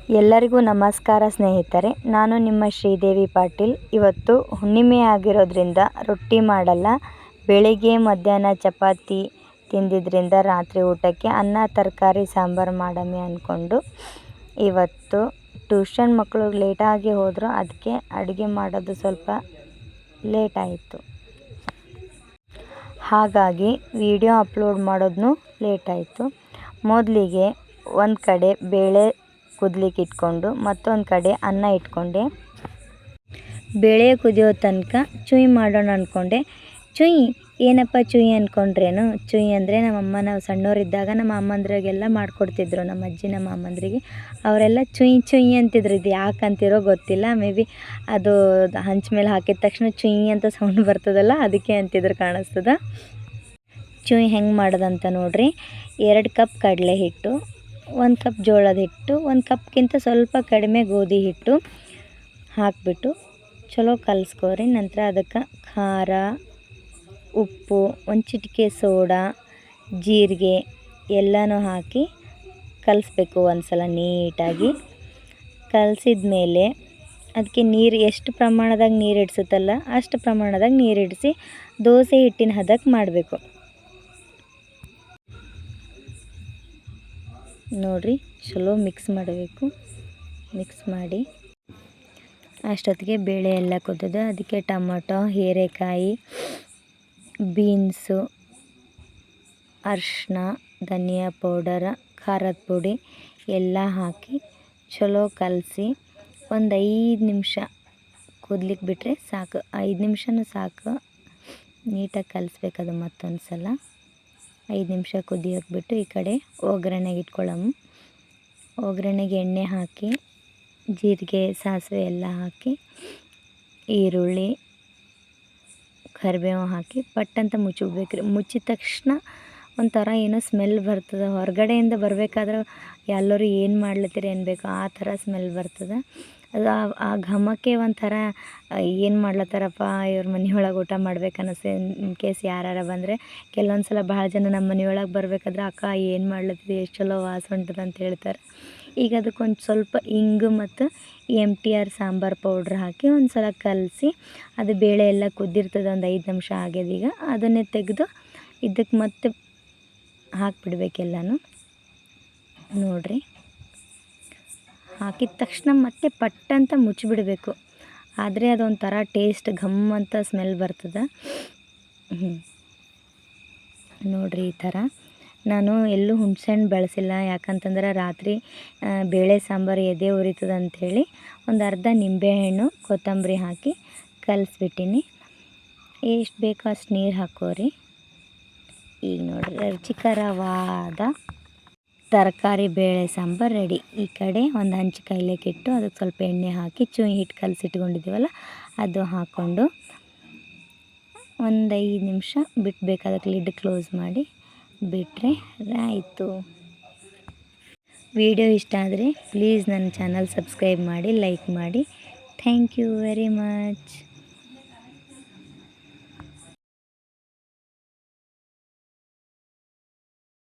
ಎಲ್ಲರಿಗೂ ನಮಸ್ಕಾರ ಸ್ನೇಹಿತರೆ, ನಾನು ನಿಮ್ಮ ಶ್ರೀದೇವಿ ಪಾಟೀಲ್. ಇವತ್ತು ಹುಣ್ಣಿಮೆ ಆಗಿರೋದ್ರಿಂದ ರೊಟ್ಟಿ ಮಾಡಲ್ಲ. ಬೆಳಿಗ್ಗೆ ಮಧ್ಯಾಹ್ನ ಚಪಾತಿ ತಿಂದಿದ್ದರಿಂದ ರಾತ್ರಿ ಊಟಕ್ಕೆ ಅನ್ನ ತರಕಾರಿ ಸಾಂಬಾರು ಮಾಡಮಿ ಅಂದ್ಕೊಂಡು ಇವತ್ತು ಟ್ಯೂಷನ್ ಮಕ್ಕಳು ಲೇಟಾಗಿ ಹೋದರು. ಅದಕ್ಕೆ ಅಡುಗೆ ಮಾಡೋದು ಸ್ವಲ್ಪ ಲೇಟ್ ಆಯಿತು. ಹಾಗಾಗಿ ವಿಡಿಯೋ ಅಪ್ಲೋಡ್ ಮಾಡೋದನ್ನು ಲೇಟ್ ಆಯಿತು. ಮೊದಲಿಗೆ ಒಂದು ಕಡೆ ಬೇಳೆ ಕುದಲಿಕ್ಕೆ ಇಟ್ಕೊಂಡು ಮತ್ತೊಂದು ಕಡೆ ಅನ್ನ ಇಟ್ಕೊಂಡೆ. ಬೇಳೆ ಕುದಿಯೋ ತನಕ ಚುಯಿ ಮಾಡೋಣ ಅಂದ್ಕೊಂಡೆ. ಏನಪ್ಪ ಚುಯಿ ಅಂದ್ಕೊಂಡ್ರೇನು? ಚುಯಿ ಅಂದರೆ ನಮ್ಮಮ್ಮ ನಾವು ಸಣ್ಣವರಿದ್ದಾಗ ನಮ್ಮ ಅಮ್ಮಂದ್ರಿಗೆಲ್ಲ ಮಾಡಿಕೊಡ್ತಿದ್ರು. ನಮ್ಮ ಅಜ್ಜಿ ನಮ್ಮ ಅಮ್ಮಂದ್ರಿಗೆ ಅವರೆಲ್ಲ ಚುಯಿ ಅಂತಿದ್ರು. ಇದು ಯಾಕೆ ಅಂತಿರೋ ಗೊತ್ತಿಲ್ಲ. ಮೇ ಬಿ ಅದು ಹಂಚ ಮೇಲೆ ಹಾಕಿದ ತಕ್ಷಣ ಚುಯಿ ಅಂತ ಸೌಂಡ್ ಬರ್ತದಲ್ಲ, ಅದಕ್ಕೆ ಅಂತಿದ್ರು ಕಾಣಿಸ್ತದ. ಚುಯಿ ಹೆಂಗೆ ಮಾಡೋದಂತ ನೋಡ್ರಿ. 2 ಕಪ್ ಕಡಲೆ ಹಿಟ್ಟು, 1 ಕಪ್ ಜೋಳದ ಹಿಟ್ಟು, 1 ಕಪ್ಗಿಂತ ಸ್ವಲ್ಪ ಕಡಿಮೆ ಗೋಧಿ ಹಿಟ್ಟು ಹಾಕಿಬಿಟ್ಟು ಚಲೋ ಕಲಿಸ್ಕೊರಿ. ನಂತರ ಅದಕ್ಕೆ ಖಾರ, ಉಪ್ಪು, ಒಂದು ಚಿಟಿಕೆ ಸೋಡಾ, ಜೀರಿಗೆ ಎಲ್ಲನೂ ಹಾಕಿ ಕಲಿಸ್ಬೇಕು ಒಂದು ಸಲ ನೀಟಾಗಿ. ಕಲಸಿದ ಮೇಲೆ ಅದಕ್ಕೆ ನೀರು ಎಷ್ಟು ಪ್ರಮಾಣದಾಗ ನೀರು ಇಡಿಸುತ್ತಲ್ಲ ಅಷ್ಟು ಪ್ರಮಾಣದಾಗ ನೀರು ಇಡಿಸಿ ದೋಸೆ ಹಿಟ್ಟಿನ ಹದಕ್ಕೆ ಮಾಡಬೇಕು. ನೋಡಿರಿ, ಚಲೋ ಮಿಕ್ಸ್ ಮಾಡಬೇಕು. ಮಿಕ್ಸ್ ಮಾಡಿ ಅಷ್ಟೊತ್ತಿಗೆ ಬೇಳೆ ಎಲ್ಲ ಕುದ್ದದ. ಅದಕ್ಕೆ ಟೊಮಟೊ, ಹೀರೆಕಾಯಿ, ಬೀನ್ಸು, ಅರಿಶಿನ, ಧನಿಯಾ ಪೌಡರ, ಖಾರದ ಪುಡಿ ಎಲ್ಲ ಹಾಕಿ ಚಲೋ ಕಲಸಿ ಒಂದು 5 ನಿಮಿಷ ಕುದ್ಲಿಕ್ಕೆ ಬಿಟ್ಟರೆ ಸಾಕು. 5 ನಿಮಿಷನೂ ಸಾಕು. ನೀಟಾಗಿ ಕಲಿಸ್ಬೇಕದು. ಮತ್ತೊಂದು ಸಲ 5 ನಿಮಿಷ ಕುದಿಯೋಕೆ ಬಿಟ್ಟು ಈ ಕಡೆ ಒಗ್ಗರಣೆಗೆ ಇಟ್ಕೊಳ್ಳೋము. ಒಗ್ಗರಣೆಗೆ ಎಣ್ಣೆ ಹಾಕಿ ಜೀರಿಗೆ, ಸಾಸಿವೆ ಎಲ್ಲ ಹಾಕಿ ಈರುಳ್ಳಿ, ಕರಿಬೇವು ಹಾಕಿ ಪಟ್ಟಂತ ಮುಚ್ಚಬೇಕ್ರಿ. ಮುಚ್ಚಿದ ತಕ್ಷಣ ಒಂಥರ ಏನೋ ಸ್ಮೆಲ್ ಬರ್ತದೆ. ಹೊರಗಡೆಯಿಂದ ಬರಬೇಕಾದ್ರೆ ಎಲ್ಲರೂ ಏನು ಮಾಡ್ಲತ್ತೀರಿ ಅನ್ಬೇಕು, ಆ ಥರ ಸ್ಮೆಲ್ ಬರ್ತದೆ. ಅದು ಆ ಘಮಕ್ಕೆ ಒಂಥರ ಏನು ಮಾಡ್ಲತ್ತಾರಪ್ಪ ಇವ್ರ ಮನೆಯೊಳಗೆ ಊಟ ಮಾಡ್ಬೇಕು ಅನ್ನಿಸ್ತು. ಇನ್ ಕೇಸ್ ಯಾರು ಬಂದರೆ ಕೆಲವೊಂದು ಸಲ ಭಾಳ ಜನ ನಮ್ಮ ಮನೆಯೊಳಗೆ ಬರಬೇಕಾದ್ರೆ ಅಕ್ಕ ಏನು ಮಾಡ್ಲತ್ತಿರಿ, ಎಷ್ಟು ಚಲೋ ವಾಸ ಹೊಂಟದ ಅಂತ ಹೇಳ್ತಾರೆ. ಈಗ ಅದಕ್ಕೊಂದು ಸ್ವಲ್ಪ ಇಂಗು ಮತ್ತು MTR ಸಾಂಬಾರು ಪೌಡ್ರ್ ಹಾಕಿ ಒಂದು ಸಲ ಕಲಸಿ ಅದು ಬೇಳೆ ಎಲ್ಲ ಕುದ್ದಿರ್ತದೆ. ಒಂದು 5 ನಿಮಿಷ ಆಗ್ಯದ. ಈಗ ಅದನ್ನೇ ತೆಗೆದು ಇದಕ್ಕೆ ಮತ್ತೆ ಹಾಕಿಬಿಡ್ಬೇಕೆಲ್ಲನೂ. ನೋಡಿರಿ, ಹಾಕಿದ ತಕ್ಷಣ ಮತ್ತೆ ಪಟ್ಟಂತ ಮುಚ್ಚಿಬಿಡಬೇಕು. ಆದರೆ ಅದೊಂಥರ ಟೇಸ್ಟ್ ಘಮ್ ಅಂತ ಸ್ಮೆಲ್ ಬರ್ತದೆ. ನೋಡಿರಿ, ಈ ಥರ ನಾನು ಎಲ್ಲೂ ಹುಣಸೆಹಣ್ಣು ಬಳಸಿಲ್ಲ. ಯಾಕಂತಂದ್ರೆ ರಾತ್ರಿ ಬೇಳೆ ಸಾಂಬಾರು ಎದೆ ಉರಿತದೆ ಅಂಥೇಳಿ ಒಂದು ಅರ್ಧ ನಿಂಬೆಹಣ್ಣು, ಕೊತ್ತಂಬರಿ ಹಾಕಿ ಕಲಿಸ್ಬಿಟ್ಟಿನಿ. ಎಷ್ಟು ಬೇಕೋ ಅಷ್ಟು ನೀರು ಹಾಕೋರಿ. ಈಗ ನೋಡಿರಿ, ರುಚಿಕರವಾದ ತರಕಾರಿ ಬೇಳೆ ಸಾಂಬಾರು ರೆಡಿ. ಈ ಕಡೆ ಒಂದು ಹಂಚು ಕೈಲೇಕಿಟ್ಟು ಇಟ್ಟು ಅದಕ್ಕೆ ಸ್ವಲ್ಪ ಎಣ್ಣೆ ಹಾಕಿ ಚುಯಿ ಹಿಟ್ಟು ಕಲಸಿಟ್ಕೊಂಡಿದ್ದೀವಲ್ಲ ಅದು ಹಾಕ್ಕೊಂಡು ಒಂದು 5 ನಿಮಿಷ ಬಿಟ್ಬೇಕು. ಅದಕ್ಕೆ ಲಿಡ್ ಕ್ಲೋಸ್ ಮಾಡಿ ಬಿಟ್ಟರೆ ಆಯಿತು. ವಿಡಿಯೋ ಇಷ್ಟ ಆದರೆ ಪ್ಲೀಸ್ ನನ್ನ ಚಾನಲ್ ಸಬ್ಸ್ಕ್ರೈಬ್ ಮಾಡಿ, ಲೈಕ್ ಮಾಡಿ. Thank you very much.